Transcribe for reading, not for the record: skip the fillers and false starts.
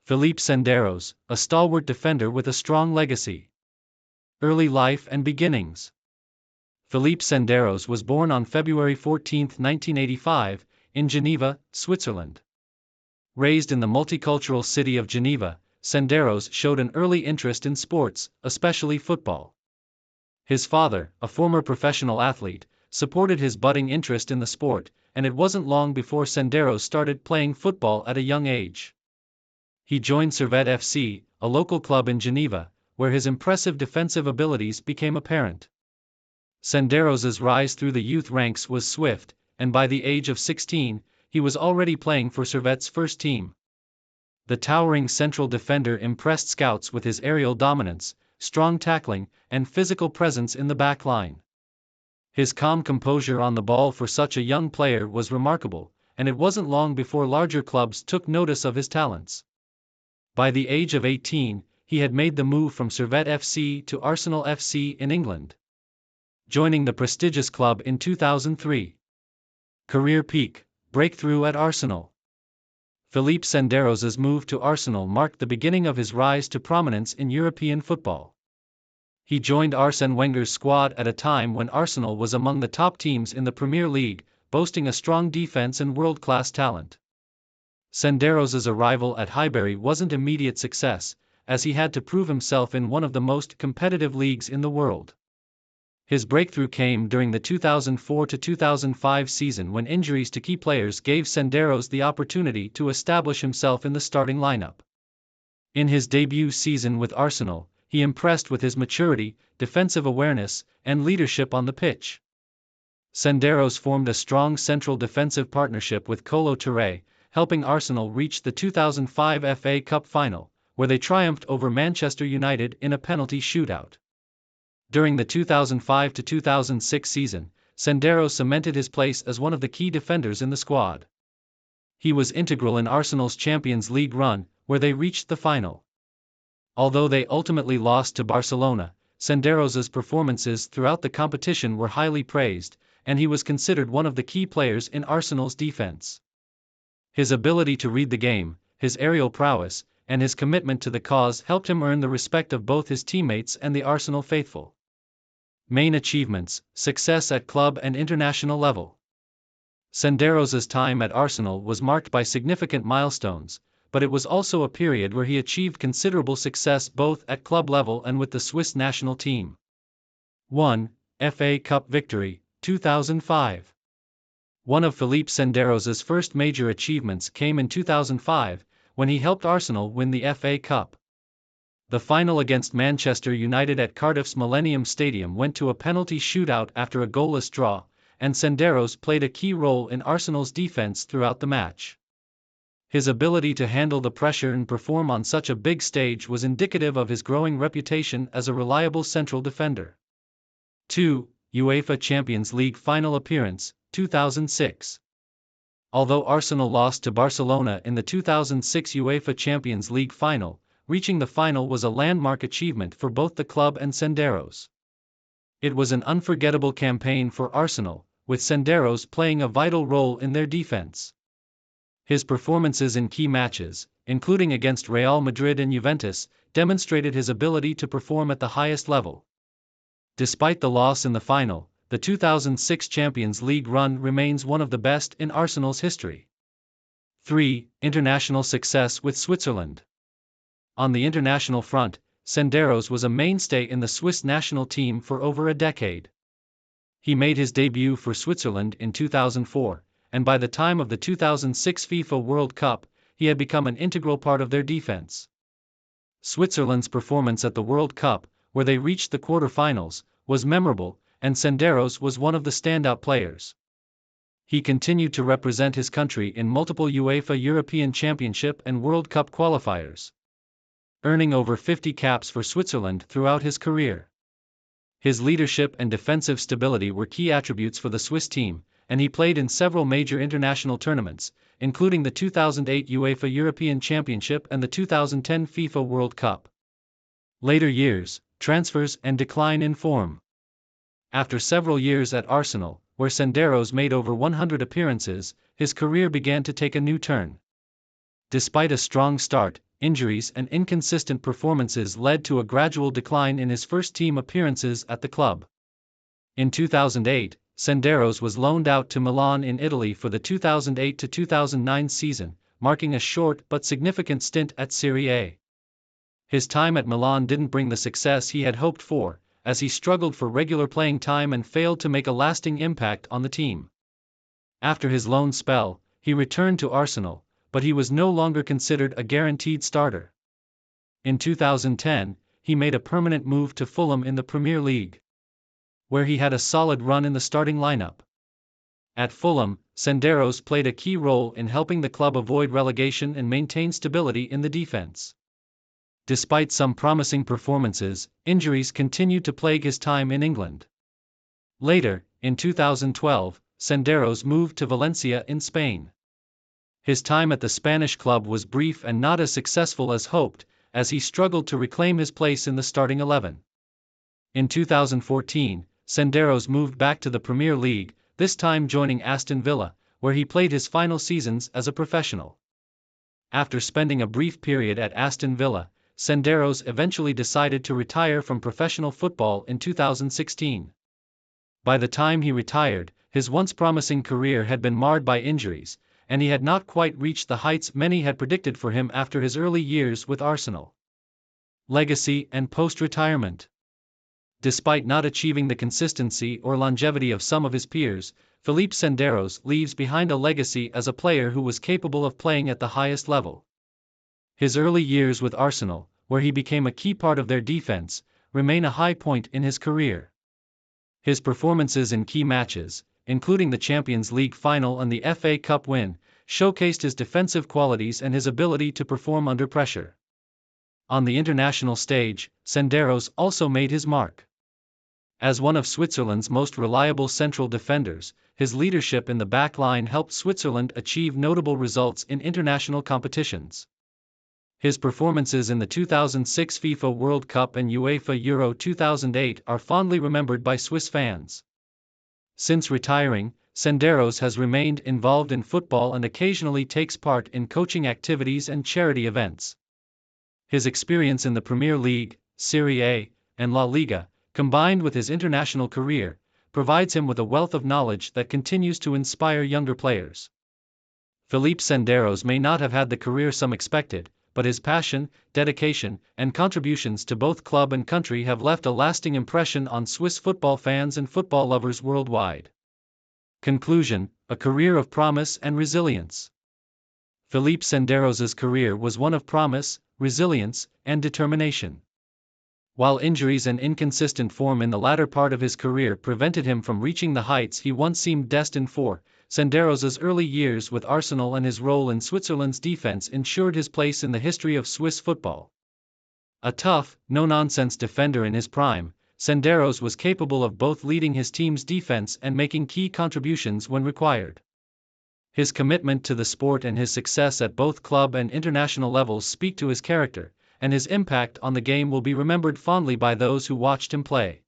Philippe Senderos, a stalwart defender with a strong legacy. Early life and beginnings. Philippe Senderos was born on February 14, 1985, in Geneva, Switzerland. Raised in the multicultural city of Geneva, Senderos showed an early interest in sports, especially football. His father, a former professional athlete, supported his budding interest in the sport, and it wasn't long before Senderos started playing football at a young age. He joined Servette FC, a local club in Geneva, where his impressive defensive abilities became apparent. Senderos's rise through the youth ranks was swift, and by the age of 16, he was already playing for Servette's first team. The towering central defender impressed scouts with his aerial dominance, strong tackling, and physical presence in the back line. His calm composure on the ball for such a young player was remarkable, and it wasn't long before larger clubs took notice of his talents. By the age of 18, he had made the move from Servette FC to Arsenal FC in England, joining the prestigious club in 2003. Career peak, breakthrough at Arsenal. Philippe Senderos's move to Arsenal marked the beginning of his rise to prominence in European football. He joined Arsène Wenger's squad at a time when Arsenal was among the top teams in the Premier League, boasting a strong defense and world-class talent. Senderos's arrival at Highbury wasn't immediate success, as he had to prove himself in one of the most competitive leagues in the world. His breakthrough came during the 2004-2005 season when injuries to key players gave Senderos the opportunity to establish himself in the starting lineup. In his debut season with Arsenal, he impressed with his maturity, defensive awareness, and leadership on the pitch. Senderos formed a strong central defensive partnership with Kolo Touré, helping Arsenal reach the 2005 FA Cup final, where they triumphed over Manchester United in a penalty shootout. During the 2005-2006 season, Senderos cemented his place as one of the key defenders in the squad. He was integral in Arsenal's Champions League run, where they reached the final. Although they ultimately lost to Barcelona, Senderos's performances throughout the competition were highly praised, and he was considered one of the key players in Arsenal's defense. His ability to read the game, his aerial prowess, and his commitment to the cause helped him earn the respect of both his teammates and the Arsenal faithful. Main achievements: success at club and international level. Senderos's time at Arsenal was marked by significant milestones, but it was also a period where he achieved considerable success both at club level and with the Swiss national team. 1. FA Cup victory, 2005. One of Philippe Senderos's first major achievements came in 2005, when he helped Arsenal win the FA Cup. The final against Manchester United at Cardiff's Millennium Stadium went to a penalty shootout after a goalless draw, and Senderos played a key role in Arsenal's defense throughout the match. His ability to handle the pressure and perform on such a big stage was indicative of his growing reputation as a reliable central defender. 2. UEFA Champions League final appearance, 2006. Although Arsenal lost to Barcelona in the 2006 UEFA Champions League final, reaching the final was a landmark achievement for both the club and Senderos. It was an unforgettable campaign for Arsenal, with Senderos playing a vital role in their defense. His performances in key matches, including against Real Madrid and Juventus, demonstrated his ability to perform at the highest level. Despite the loss in the final, the 2006 Champions League run remains one of the best in Arsenal's history. 3. International success with Switzerland. On the international front, Senderos was a mainstay in the Swiss national team for over a decade. He made his debut for Switzerland in 2004, and by the time of the 2006 FIFA World Cup, he had become an integral part of their defense. Switzerland's performance at the World Cup, where they reached the quarter-finals, was memorable, and Senderos was one of the standout players. He continued to represent his country in multiple UEFA European Championship and World Cup qualifiers, earning over 50 caps for Switzerland throughout his career. His leadership and defensive stability were key attributes for the Swiss team, and he played in several major international tournaments, including the 2008 UEFA European Championship and the 2010 FIFA World Cup. Later years, transfers and decline in form. After several years at Arsenal, where Senderos made over 100 appearances, his career began to take a new turn. Despite a strong start, injuries and inconsistent performances led to a gradual decline in his first-team appearances at the club. In 2008, Senderos was loaned out to Milan in Italy for the 2008-2009 season, marking a short but significant stint at Serie A. His time at Milan didn't bring the success he had hoped for, as he struggled for regular playing time and failed to make a lasting impact on the team. After his loan spell, he returned to Arsenal, but he was no longer considered a guaranteed starter. In 2010, he made a permanent move to Fulham in the Premier League, where he had a solid run in the starting lineup. At Fulham, Senderos played a key role in helping the club avoid relegation and maintain stability in the defense. Despite some promising performances, injuries continued to plague his time in England. Later, in 2012, Senderos moved to Valencia in Spain. His time at the Spanish club was brief and not as successful as hoped, as he struggled to reclaim his place in the starting 11. In 2014, Senderos moved back to the Premier League, this time joining Aston Villa, where he played his final seasons as a professional. After spending a brief period at Aston Villa, Senderos eventually decided to retire from professional football in 2016. By the time he retired, his once promising career had been marred by injuries, and he had not quite reached the heights many had predicted for him after his early years with Arsenal. Legacy and post-retirement. Despite not achieving the consistency or longevity of some of his peers, Philippe Senderos leaves behind a legacy as a player who was capable of playing at the highest level. His early years with Arsenal, where he became a key part of their defense, remain a high point in his career. His performances in key matches, including the Champions League final and the FA Cup win, showcased his defensive qualities and his ability to perform under pressure. On the international stage, Senderos also made his mark. As one of Switzerland's most reliable central defenders, his leadership in the back line helped Switzerland achieve notable results in international competitions. His performances in the 2006 FIFA World Cup and UEFA Euro 2008 are fondly remembered by Swiss fans. Since retiring, Senderos has remained involved in football and occasionally takes part in coaching activities and charity events. His experience in the Premier League, Serie A, and La Liga, combined with his international career, provides him with a wealth of knowledge that continues to inspire younger players. Philippe Senderos may not have had the career some expected, but his passion, dedication, and contributions to both club and country have left a lasting impression on Swiss football fans and football lovers worldwide. Conclusion: a career of promise and resilience. Philippe Senderos's career was one of promise, resilience, and determination. While injuries and inconsistent form in the latter part of his career prevented him from reaching the heights he once seemed destined for, Senderos's early years with Arsenal and his role in Switzerland's defense ensured his place in the history of Swiss football. A tough, no-nonsense defender in his prime, Senderos was capable of both leading his team's defense and making key contributions when required. His commitment to the sport and his success at both club and international levels speak to his character, and his impact on the game will be remembered fondly by those who watched him play.